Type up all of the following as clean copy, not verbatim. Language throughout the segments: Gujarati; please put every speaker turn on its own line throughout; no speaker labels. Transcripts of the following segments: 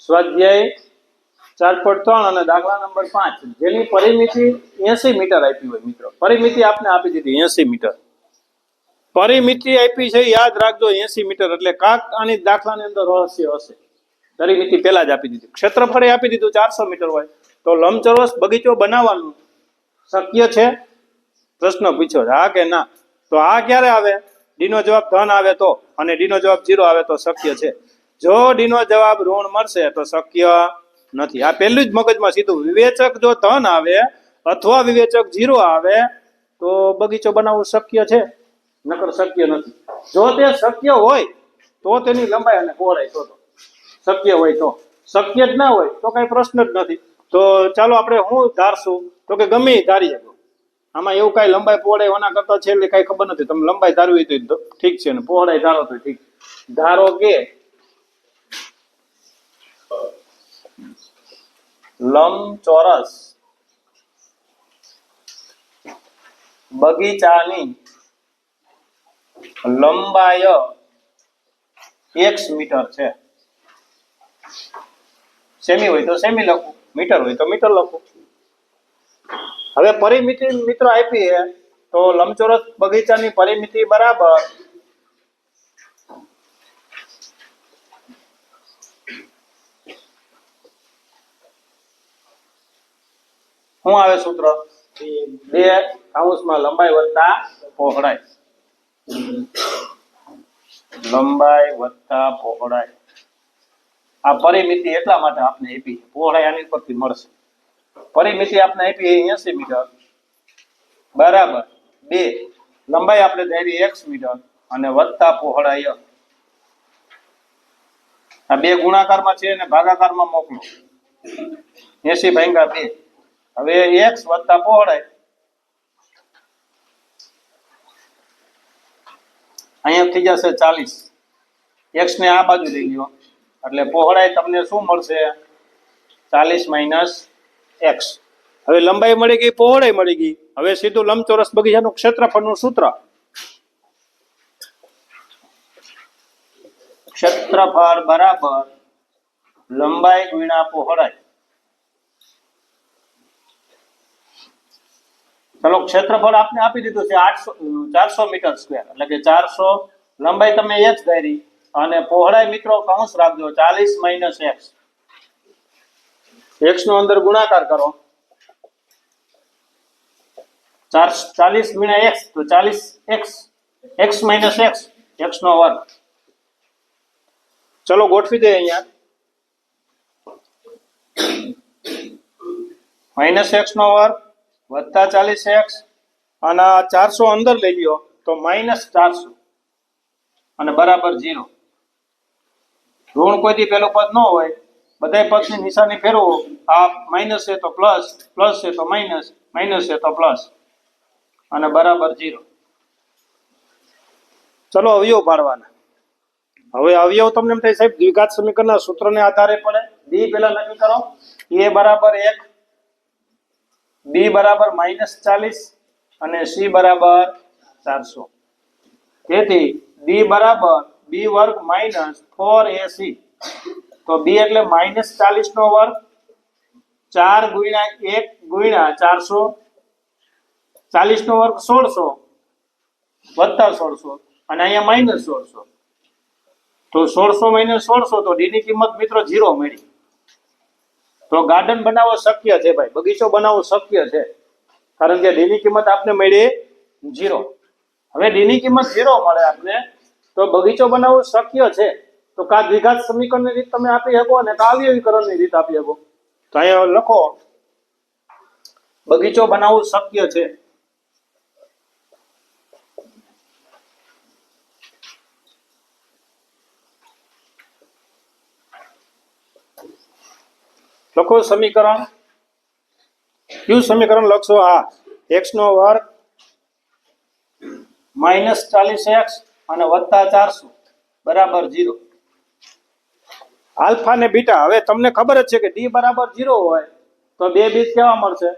સ્વાધ્યાય 4.3 અને દાખલા નંબર 5 જેની પરિમિતિ 80 મીટર આપી હોય મિત્રો, પરિમિતિ આપને આપી દીધી 80 મીટર, પરિમિતિ આપી છે યાદ રાખજો 80 મીટર, એટલે કાક આની દાખલાની અંદર રહસ્ય હશે. પરિમિતિ પહેલા જ આપી દીધી. ક્ષેત્રફળ આપી દીધું 400 મીટર હોય તો લંબચોરસ બગીચો બનાવવાનું શક્ય છે? પ્રશ્ન પૂછ્યો, હા કે ના? તો આ ક્યારે આવે? ડી નો જવાબ ધન આવે તો, અને ડી નો જવાબ 0 આવે તો શક્ય છે. જો ડી નો જવાબ ઋણ મળશે તો શક્ય નથી. આ પહેલું જ મગજમાં સીધું. વિવેચક જો ધન આવે અથવા વિવેચક 0 આવે તો બગીચો બનાવવું શક્ય છે, નકર શક્ય નથી. જો તે શક્ય હોય તો તેની લંબાઈ અને પહોળાઈ શોધો. શક્ય હોય તો, શક્ય જ ના હોય તો કઈ પ્રશ્ન જ નથી. તો ચાલો આપણે શું ધારશું? તો કે ગમે ધારીએ. આમાં એવું કઈ લંબાઈ પહોળાઈ ઓના કરતા છે એટલે કઈ ખબર નથી. તમે લંબાઈ ધારવી હોય તો ઠીક છે, ને પહોળાઈ ધારો તો ઠીક. ધારો કે લંબચોરસ બગીચાની લંબાઈ x મીટર છે. સેમી હોય તો સેમી લખું, મીટર હોય તો મીટર લખું. હવે પરિમિતિ મિત્રો આપી છે તો લંબચોરસ બગીચાની પરિમિતિ બરાબર શું આવે સૂત્ર? 2 લંબાઈ વત્તા પહોળાઈ. લંબાઈ વત્તા પહોળાઈ. આ પરિમિતિ એટલા માટે આપને આપી, પહોળાઈ આની પરથી મળશે. પરિમિતિ આપને આપી 80 મીટર બરાબર 2 લંબાઈ આપણે ધારી x મીટર અને વત્તા પહોળાઈ. આ બે ગુણાકારમાં છે અને ભાગાકારમાં મોકલો. 80/2. હવે x વત્તા પહોળાઈ અહીંયા થઈ જશે 40. x ને આ બાજુ લઈ લ્યો એટલે પહોળાઈ તમને શું મળશે? 40 - x. હવે લંબાઈ મળી ગઈ, પહોળાઈ મળી ગઈ. હવે સીધું લંબચોરસ બગીચાનું ક્ષેત્રફળનું સૂત્ર. ક્ષેત્રફળ બરાબર લંબાઈ ગુણ્યા પહોળાઈ. ચલો ક્ષેત્રફળ આપને આપી દીધું છે 400 મીટર સ્ક્વેર, એટલે કે 400 લંબાઈ તમે h ધારી અને પહોળાઈ મિત્રો કૌંસ રાખજો 40 - x. x નો અંદર ગુણાકાર કરો. 40 × x તો 40x, x - x, x નો વર્ગ. ચલો ગોઠવી દે અહીંયા -x નો વર્ગ વત્તા 40x અને 400 અંદર લઈ લ્યો તો -400 અને બરાબર 0. ઋણ કોઈથી પેલું પદ ન હોય, બધા પદની નિશાની ફેરવો. આ માઇનસ છે તો પ્લસ, પ્લસ છે તો માઇનસ, માઇનસ છે તો પ્લસ અને બરાબર 0. ચલો અવયવ પાડવાના. હવે અવયવ તમને એમ થાય સાહેબ દ્વિઘાત સમીકરણના સૂત્રને આધારે પડે. ડી પેલા નક્કી કરો. a બરાબર 1, b બરાબર -40 અને c બરાબર 400. તેથી d બરાબર b વર્ગ -4ac. તો b એટલે -40 નો વર્ગ 4 × 1 × 400, 40 નો વર્ગ 1600 વત્તા 1600 અને અહીંયા -1600. તો 1600 - 1600 તો d ની કિંમત મિત્રો 0 મળી. તો ગાર્ડન બનાવવો શક્ય છે ભાઈ, બગીચો બનાવવો શક્ય છે, કારણ કે ડી ની કિંમત આપને મળી 0. હવે ડી ની કિંમત 0 મળે આપને તો બગીચો બનાવવો શક્ય છે. તો કા દ્વિઘાત સમીકરણની રીત તમે આપી શકો અને કા અવયવીકરણની રીત આપી શકો. તો અહીંયા લખો બગીચો બનાવવો શક્ય છે. લખો સમીકરણ. કયું સમીકરણ લખશો? આ x નો વર્ગ -40x અને વત્તા 400 બરાબર 0. આલ્ફા ને બીટા. હવે તમને ખબર જ છે કે ડી બરાબર 0 હોય તો બે બીજ કેવા મળશે?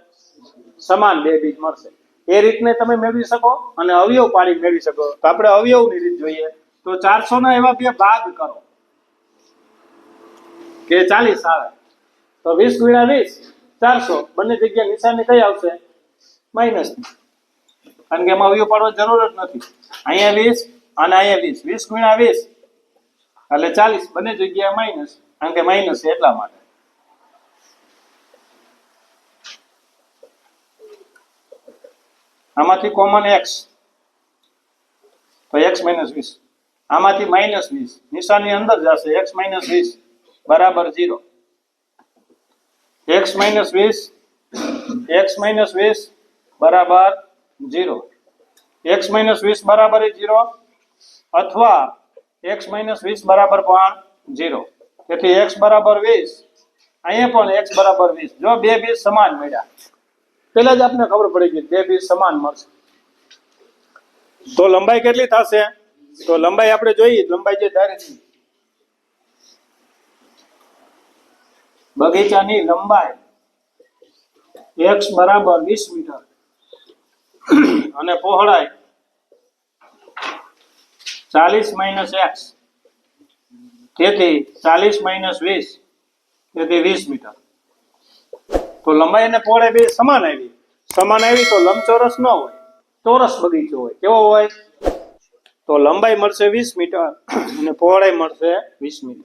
સમાન બે બીજ મળશે. એ રીતને તમે મેળવી શકો અને અવયવ પાડી મેળવી શકો. તો આપણે અવયવની રીત જોઈએ. તો 400 ના એવા બે ભાગ કરો. કે 40 આવે તો 20 ગુણ્યા 20 400 બંને જગ્યાએ નિશાની કઈ આવશે માઇનસ કારણ કે એમાં અવયવ પાડવાની જરૂર જ નથી અહીંયા 20 અને અહીંયા 20 20 ગુણ્યા 20 એટલે 40 બંને જગ્યાએ માઇનસ કારણ કે માઇનસ છે એટલા માટે આમાંથી કોમન x તો x - 20 આમાંથી -20 નિશાની અંદર જશે x - 20 બરાબર 0 x - 20 બરાબર 0 x - 20 બરાબર 0 અથવા x - 20 બરાબર પણ 0 તેથી x બરાબર 20 અહીંયા પણ x બરાબર 20 જો બે બીજ સમાન મળ્યા પહેલા જ આપને ખબર પડી ગઈ બે બીજ સમાન મળશે તો લંબાઈ કેટલી થશે તો લંબાઈ આપણે જોઈએ લંબાઈ જે ધારી બગીચાની લંબાઈ x બરાબર 20 મીટર અને પહોળાઈ 40 - x તેથી 40 - 20 તેથી 20 મીટર તો લંબાઈ અને પહોળાઈ બે સમાન આવી તો લંબચોરસ ન હોય ચોરસ બગીચો હોય કેવો હોય તો લંબાઈ મળશે 20 મીટર અને પહોળાઈ મળશે 20 મીટર